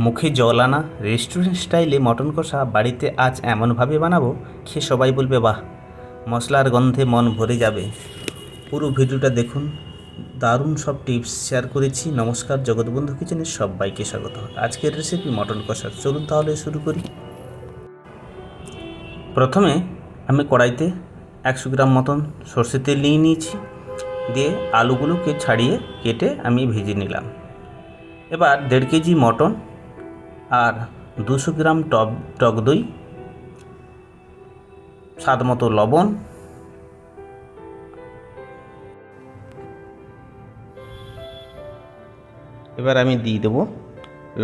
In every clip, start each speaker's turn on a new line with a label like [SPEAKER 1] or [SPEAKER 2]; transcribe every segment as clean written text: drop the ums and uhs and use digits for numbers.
[SPEAKER 1] মুখে জল আনা রেস্টুরেন্ট স্টাইলে মটন কষা বাড়িতে আজ এমনভাবে বানাবো খেয়ে সবাই বলবে বাহ, মশলার গন্ধে মন ভরে যাবে। পুরো ভিডিওটা দেখুন, দারুণ সব টিপস শেয়ার করেছি। নমস্কার, জগৎবন্ধু কিচেনে সবাইকে স্বাগত। আজকের রেসিপি মটন কষার। চলুন তাহলে শুরু করি। প্রথমে আমি কড়াইতে 100 গ্রাম মতন সর্ষের তেল নিয়ে নিয়েছি, দিয়ে আলুগুলোকে ছাড়িয়ে কেটে আমি ভেজে নিলাম। এবার 1.5 কেজি মটন আর 200 গ্রাম টক দই, স্বাদ মতো লবণ, এবার আমি দিয়ে দেবো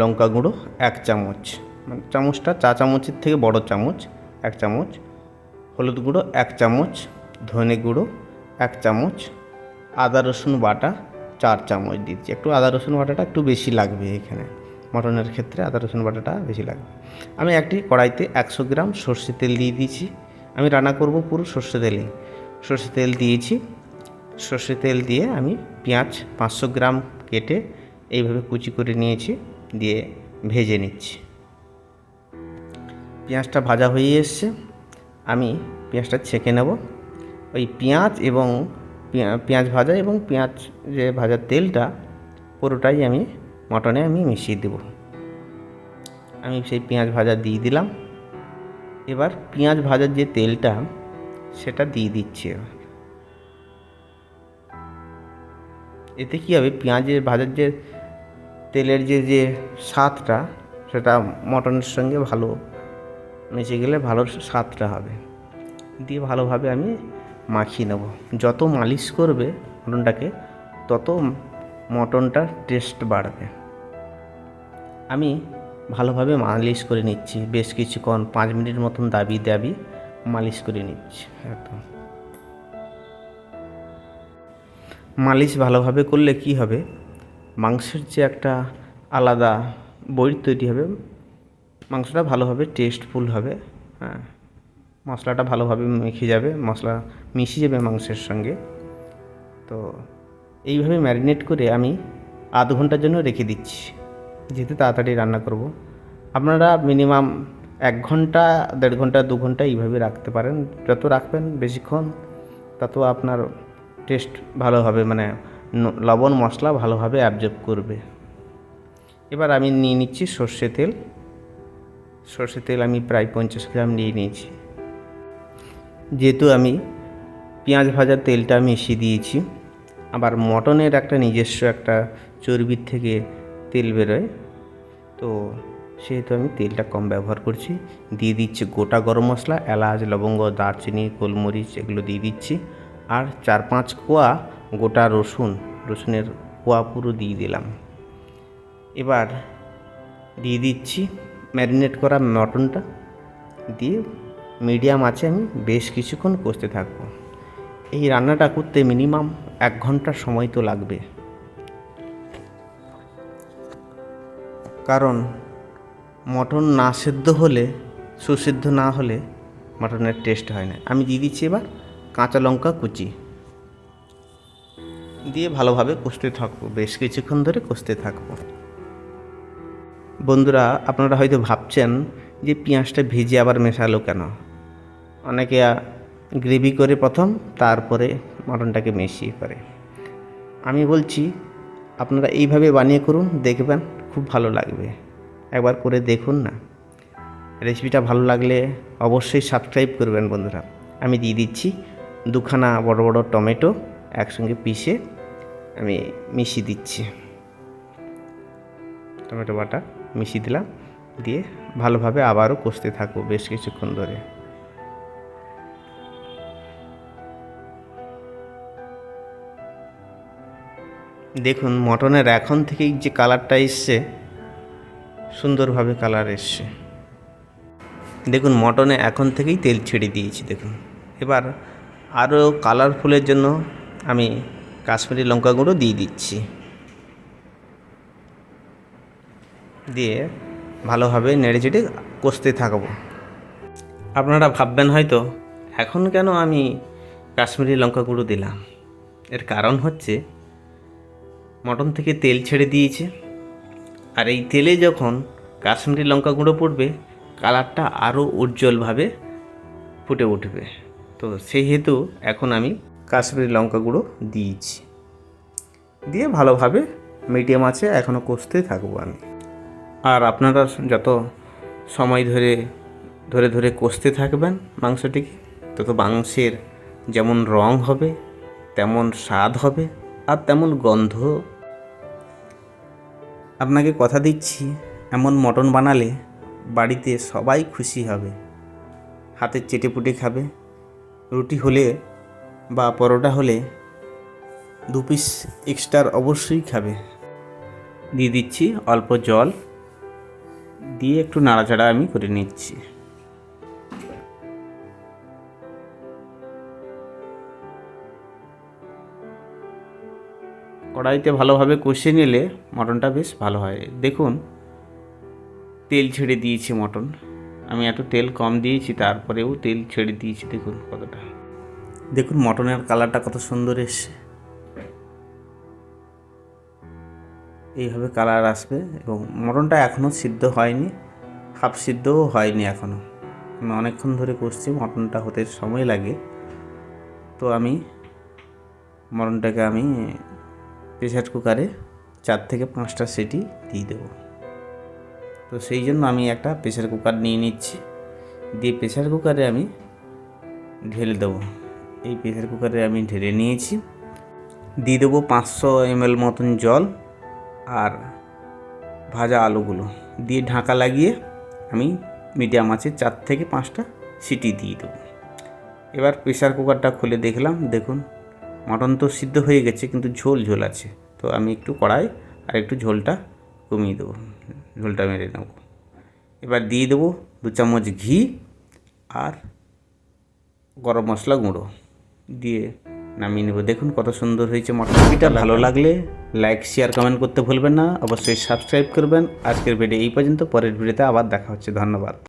[SPEAKER 1] লঙ্কা গুঁড়ো 1 চামচ, মানে চামচটা চা চামচের থেকে বড় চামচ 1 চামচ, হলুদ গুঁড়ো 1 চামচ, ধনে গুঁড়ো 1 চামচ, আদা রসুন বাটা 4 চামচ দিচ্ছি। একটু আদা রসুন বাটাটা একটু বেশি লাগবে, এখানে মটনের ক্ষেত্রে আদা রসুন বাটাটা বেশি লাগবে। আমি একটি কড়াইতে 100 গ্রাম সর্ষের তেল দিয়ে দিয়েছি। আমি রান্না করব পুরো সর্ষে তেলেই। সর্ষে তেল দিয়েছি। সর্ষে তেল দিয়ে আমি পেঁয়াজ 500 গ্রাম কেটে এইভাবে কুচি করে নিয়েছি, দিয়ে ভেজে নিচ্ছি। পেঁয়াজটা ভাজা হয়ে এসছে, আমি পেঁয়াজটা ছেঁকে নেব। ওই পেঁয়াজ এবং পেঁয়াজ ভাজা এবং পেঁয়াজ যে ভাজার তেলটা পুরোটাই আমি মটনে মিশিয়ে দেব। আমি সেই পেঁয়াজ ভাজা দিয়ে দিলাম। এবার পেঁয়াজ ভাজার যে তেলটা সেটা দিয়ে দিচ্ছি। এতে কী হবে, পেঁয়াজের ভাজার যে তেলের যে স্বাদটা সেটা মটনের সঙ্গে ভালো মিশে গেলে ভালো স্বাদটা হবে। দিয়ে ভালোভাবে আমি মাখিয়ে নেব। যত মালিশ করবে মটনটাকে তত মটনটার টেস্ট বাড়বে। আমি ভালোভাবে মালিশ করে নিচ্ছি, বেশ কিছুক্ষণ 5 মিনিট মতন দাবি মালিশ করে নিচ্ছি। একদম মালিশ ভালোভাবে করলে কি হবে, মাংসের যে একটা আলাদা বইট তৈরি হবে, মাংসটা ভালোভাবে টেস্টফুল হবে। হ্যাঁ, মশলাটা ভালোভাবে মিশে যাবে, মশলা মিশে যাবে মাংসের সঙ্গে। তো এইভাবে ম্যারিনেট করে আমি আধ ঘন্টার জন্য রেখে দিচ্ছি, যেহেতু তাড়াতাড়ি রান্না করব। আপনারা মিনিমাম 1 ঘন্টা, 1.5 ঘন্টা, 2 ঘন্টা এইভাবে রাখতে পারেন। যত রাখবেন বেশিক্ষণ তত আপনার টেস্ট ভালো হবে, মানে লবণ মশলা ভালোভাবে অ্যাবজর্ব করবে। এবার আমি নিয়ে নিচ্ছি সর্ষে তেল। সর্ষে তেল আমি প্রায় 50 গ্রাম নিয়ে নিয়েছি। যেহেতু আমি পেঁয়াজ ভাজার তেলটা মিশিয়ে দিয়েছি, আবার মটনের একটা নিজস্ব একটা চর্বির থেকে তেল বেরোয়, তো সেহেতু আমি তেলটা কম ব্যবহার করছি। দিয়ে দিচ্ছি গোটা গরম মশলা, এলাচ, লবঙ্গ, দারচিনি, গোলমরিচ, এগুলো দিয়ে দিচ্ছি। আর 4-5 কোয়া গোটা রসুনের কোয়া পুরো দিয়ে দিলাম। এবার দিয়ে দিচ্ছি ম্যারিনেট করা মটনটা, দিয়ে মিডিয়াম আঁচে আমি বেশ কিছুক্ষণ কষতে থাকবো। এই রান্নাটা করতে মিনিমাম 1 ঘন্টা সময় তো লাগবে, কারণ মটন না সেদ্ধ হলে, সুসিদ্ধ না হলে মটনের টেস্ট হয় না। আমি দিয়ে দিচ্ছি এবার কাঁচা লঙ্কা কুচি, দিয়ে ভালোভাবে কষতে থাকবো, বেশ কিছুক্ষণ ধরে কষতে থাকবো। বন্ধুরা, আপনারা হয়তো ভাবছেন যে পেঁয়াজটা ভেজে আবার মেশালো কেন। অনেকে গ্রেভি করে প্রথম, তারপরে মটনটাকে মিশিয়ে করে। আমি বলছি আপনারা এইভাবে বানিয়ে করুন, দেখবেন খুব ভালো লাগবে। একবার করে দেখুন না। রেসিপিটা ভালো লাগলে অবশ্যই সাবস্ক্রাইব করবেন বন্ধুরা। আমি দিয়ে দিচ্ছি 2খানা বড় বড় টমেটো একসঙ্গে পিষে আমি মিশিয়ে দিচ্ছি। টমেটো বাটা মিশিয়ে দিলাম, দিয়ে ভালোভাবে আবারও কষতে থাকবো বেশ কিছুক্ষণ ধরে। দেখুন মটনের এখন থেকেই যে কালারটা এসছে, সুন্দরভাবে কালার এসছে। দেখুন মটনে এখন থেকেই তেল ছেড়ে দিয়েছি। দেখুন এবার আরও কালারফুলের জন্য আমি কাশ্মীরি লঙ্কা গুঁড়ো দিয়ে দিচ্ছি, দিয়ে ভালোভাবে নেড়েচেড়ে কষতে থাকবো। আপনারা ভাববেন হয়তো এখন কেন আমি কাশ্মীরি লঙ্কা গুঁড়ো দিলাম। এর কারণ হচ্ছে মটন থেকে তেল ছেড়ে দিয়েছে, আর এই তেলে যখন কাশ্মীরি লঙ্কা গুঁড়ো পড়বে, কালারটা আরও উজ্জ্বলভাবে ফুটে উঠবে। তো সেহেতু এখন আমি কাশ্মীরি লঙ্কা গুঁড়ো দিয়েছি, দিয়ে ভালোভাবে মিডিয়াম আছে এখনও কষতে থাকবো আমি। আর আপনারা যত সময় ধরে ধরে ধরে কষতে থাকবেন মাংসটিকে, তত মাংসের যেমন রং হবে, তেমন স্বাদ হবে, আর তেমন গন্ধ। আপনাকে কথা দিচ্ছি, এমন মটন বানালে বাড়িতে সবাই খুশি হবে, হাতে চেটেপুটে খাবে। রুটি হলে বা পরোটা হলে 2 পিস এক্সট্রা অবশ্যই খাবে। দিয়ে দিচ্ছি অল্প জল, দিয়ে একটু নাড়াচাড়া আমি করে নিচ্ছি। কড়াইতে ভালোভাবে কষিয়ে নিলে মটনটা বেশ ভালো হয়। দেখুন তেল ছেড়ে দিয়েছি মটন, আমি এত তেল কম দিয়েছি তারপরেও তেল ছেড়ে দিয়েছি। দেখুন কতটা, দেখুন মটনের কালারটা কত সুন্দর এসছে। এইভাবে কালার আসবে। এবং মটনটা এখনও সিদ্ধ হয়নি, হাফ সিদ্ধও হয়নি এখনও। আমি অনেকক্ষণ ধরে কষছি, মটনটা হতে সময় লাগে। তো আমি মটনটাকে প্রেসার কুকারে 4 থেকে 5টা সিটি দিয়ে দেবো। তো সেই জন্য আমি একটা প্রেসার কুকার নিয়ে নিচ্ছি, দিয়ে প্রেসার কুকারে আমি ঢেলে দেবো। এই প্রেসার কুকারে আমি ঢেলে নিয়েছি, দিয়ে দেবো 500 ml মতন জল আর ভাজা আলুগুলো দিয়ে ঢাকা লাগিয়ে আমি মিডিয়াম আছে 4 থেকে 5টা সিটি দিয়ে দেবো। এবার প্রেসার কুকারটা খুলে দেখলাম, দেখুন মটন তো সিদ্ধ হয়ে গেছে, কিন্তু ঝোল ঝোল আছে। তো আমি একটু কড়াই আর একটু ঝোলটা কমিয়ে দেবো, ঝোলটা মেরে নেব। এবার দিয়ে দেবো 2 চামচ ঘি আর গরম মশলা গুঁড়ো দিয়ে নামিয়ে নেব। দেখুন কত সুন্দর হয়েছে মটন। রেসিপিটা ভালো লাগলে লাইক, শেয়ার, কমেন্ট করতে ভুলবেন না। অবশ্যই সাবস্ক্রাইব করবেন। আজকের ভিডিও এই পর্যন্ত, পরের ভিডিওতে আবার দেখা হচ্ছে। ধন্যবাদ।